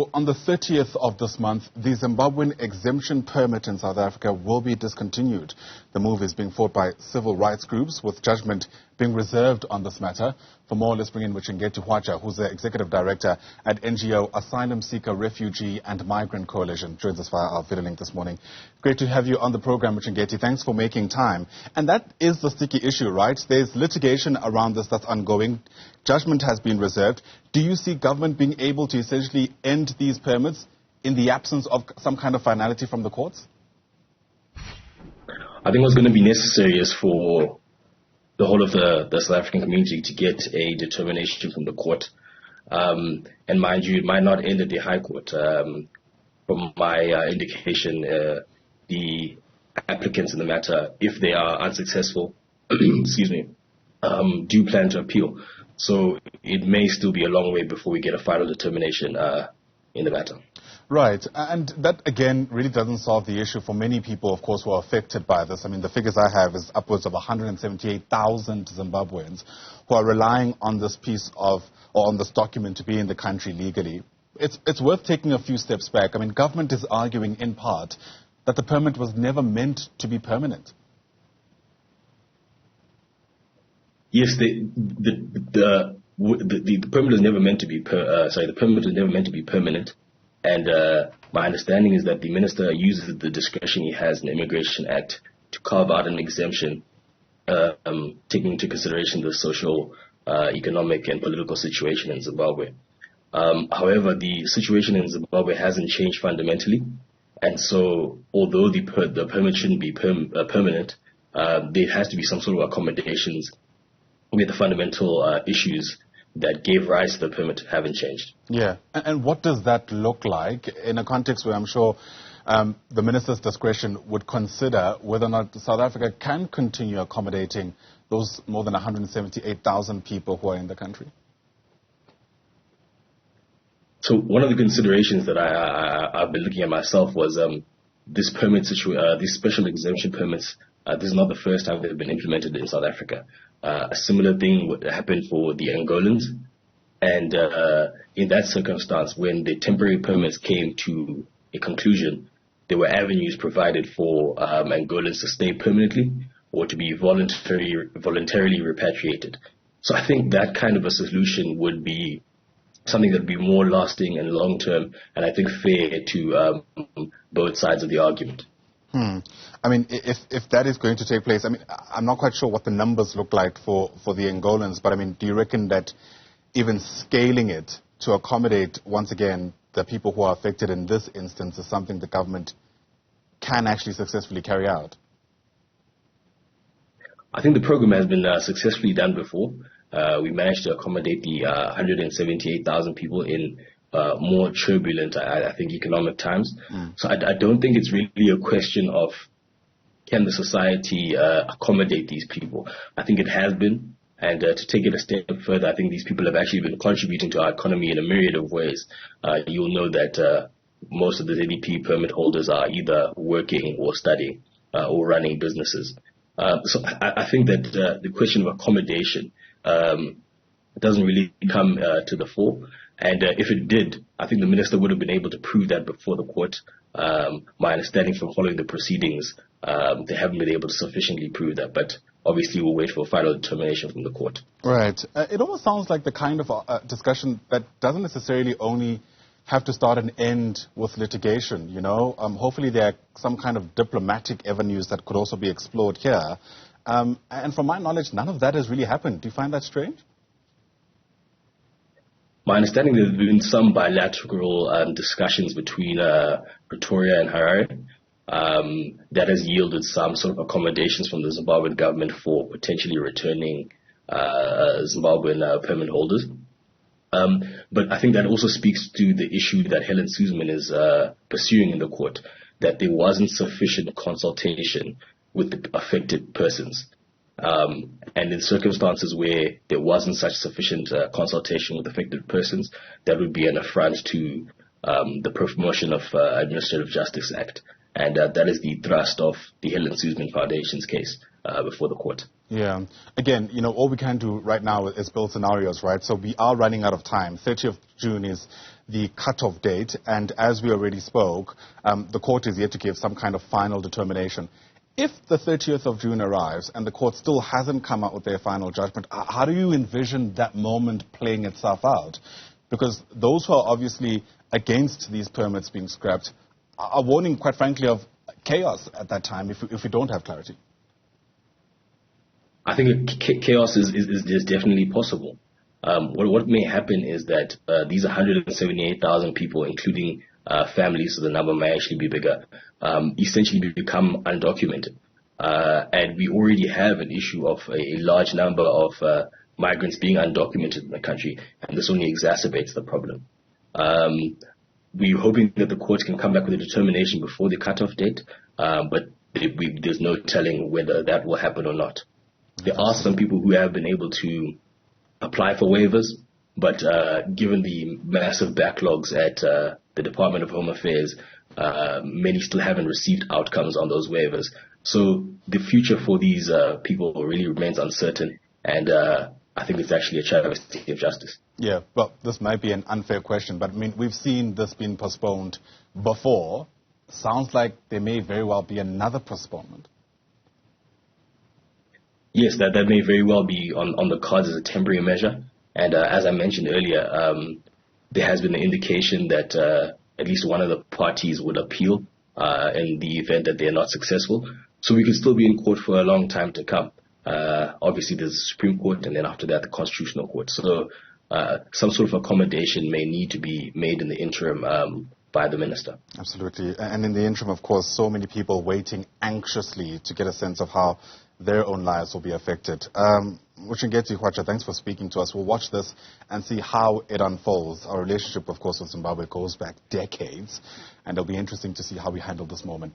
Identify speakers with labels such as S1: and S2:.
S1: So on the 30th of this month, the Zimbabwean Exemption Permit in South Africa will be discontinued. The move is being fought by civil rights groups, with judgment being reserved on this matter. For more, let's bring in Muchengeti Hwacha, who's the Executive Director at NGO Asylum Seeker, Refugee and Migrant Coalition. Joins us via our video link this morning. Great to have you on the program, Muchengeti. Thanks for making time. And that is the sticky issue, right? There's litigation around this that's ongoing. Judgment has been reserved. Do you see government being able to essentially end these permits in the absence of some kind of finality from the courts?
S2: I think what's going to be necessary is for the whole of the South African community to get a determination from the court. And mind you, it might not end at the High Court. From my indication, the applicants in the matter, if they are unsuccessful, excuse me, do plan to appeal. So it may still be a long way before we get a final determination in the matter.
S1: Right. And that, again, really doesn't solve the issue for many people, of course, who are affected by this. I mean, the figures I have is upwards of 178,000 Zimbabweans who are relying on this piece of, or on this document to be in the country legally. It's worth taking a few steps back. I mean, government is arguing in part that the permit was never meant to be permanent.
S2: Yes, the permit was never meant to be the permit was never meant to be permanent, and my understanding is that the minister uses the discretion he has in the Immigration Act to carve out an exemption, taking into consideration the social, economic, and political situation in Zimbabwe. However, the situation in Zimbabwe hasn't changed fundamentally, and so although the permit shouldn't be permanent, there has to be some sort of accommodations with the fundamental issues that gave rise to the permit haven't changed.
S1: Yeah, and what does that look like in a context where I'm sure the minister's discretion would consider whether or not South Africa can continue accommodating those more than 178,000 people who are in the country?
S2: So one of the considerations that I've been looking at myself was this permit these special exemption permits. This is not the first time they've been implemented in South Africa. A similar thing happened for the Angolans, and in that circumstance, when the temporary permits came to a conclusion, there were avenues provided for Angolans to stay permanently or to be voluntarily repatriated. So I think that kind of a solution would be something that would be more lasting and long-term, and I think fair to both sides of the argument.
S1: I mean, if that is going to take place, I mean, I'm not quite sure what the numbers look like for the Angolans, but I mean, do you reckon that even scaling it to accommodate, once again, the people who are affected in this instance is something the government can actually successfully carry out?
S2: I think the program has been successfully done before. We managed to accommodate the 178,000 people in more turbulent, I think, economic times. So I don't think it's really a question of can the society accommodate these people. I think it has been, and to take it a step further, I think these people have actually been contributing to our economy in a myriad of ways. You'll know that most of the ZEP permit holders are either working or studying or running businesses. So I think that the question of accommodation doesn't really come to the fore. And if it did, I think the minister would have been able to prove that before the court. My understanding from following the proceedings, they haven't been able to sufficiently prove that. But obviously, we'll wait for a final determination from the court.
S1: Right. It almost sounds like the kind of discussion that doesn't necessarily only have to start and end with litigation, you know. Hopefully, there are some kind of diplomatic avenues that could also be explored here. And from my knowledge, none of that has really happened. Do you find that strange?
S2: My understanding, there have been some bilateral discussions between Pretoria and Harare that has yielded some sort of accommodations from the Zimbabwean government for potentially returning Zimbabwean permit holders. But I think that also speaks to the issue that Helen Suzman is pursuing in the court, that there wasn't sufficient consultation with the affected persons. And in circumstances where there wasn't such sufficient consultation with affected persons, that would be an affront to the Promotion of Administrative Justice Act. And that is the thrust of the Helen Suzman Foundation's case. before the court.
S1: Yeah. Again, all we can do right now is build scenarios, right? So we are running out of time. 30th of June is the cutoff date. And as we already spoke, the court is yet to give some kind of final determination. If the 30th of June arrives and the court still hasn't come out with their final judgment, how do you envision that moment playing itself out? Because those who are obviously against these permits being scrapped are warning, quite frankly, of chaos at that time if we don't have clarity.
S2: I think chaos is definitely possible. What may happen is that these 178,000 people, including families, so the number may actually be bigger, essentially become undocumented. And we already have an issue of a large number of migrants being undocumented in the country, and this only exacerbates the problem. We're hoping that the court can come back with a determination before the cutoff date, but there's no telling whether that will happen or not. There are some people who have been able to apply for waivers, but given the massive backlogs at the Department of Home Affairs, many still haven't received outcomes on those waivers. So the future for these people really remains uncertain, and I think it's actually a travesty of justice.
S1: Yeah, well, this might be an unfair question, but I mean, we've seen this being postponed before. Sounds like there may very well be another postponement.
S2: Yes, that may very well be on the cards as a temporary measure. And as I mentioned earlier, there has been an indication that at least one of the parties would appeal in the event that they're not successful. So we could still be in court for a long time to come. Obviously, there's the Supreme Court, and then after that, the Constitutional Court. So some sort of accommodation may need to be made in the interim by the minister.
S1: Absolutely. And in the interim, of course, so many people waiting anxiously to get a sense of how their own lives will be affected. Muchengeti Hwacha, thanks for speaking to us. We'll watch this and see how it unfolds. Our relationship, of course, with Zimbabwe goes back decades, and it'll be interesting to see how we handle this moment.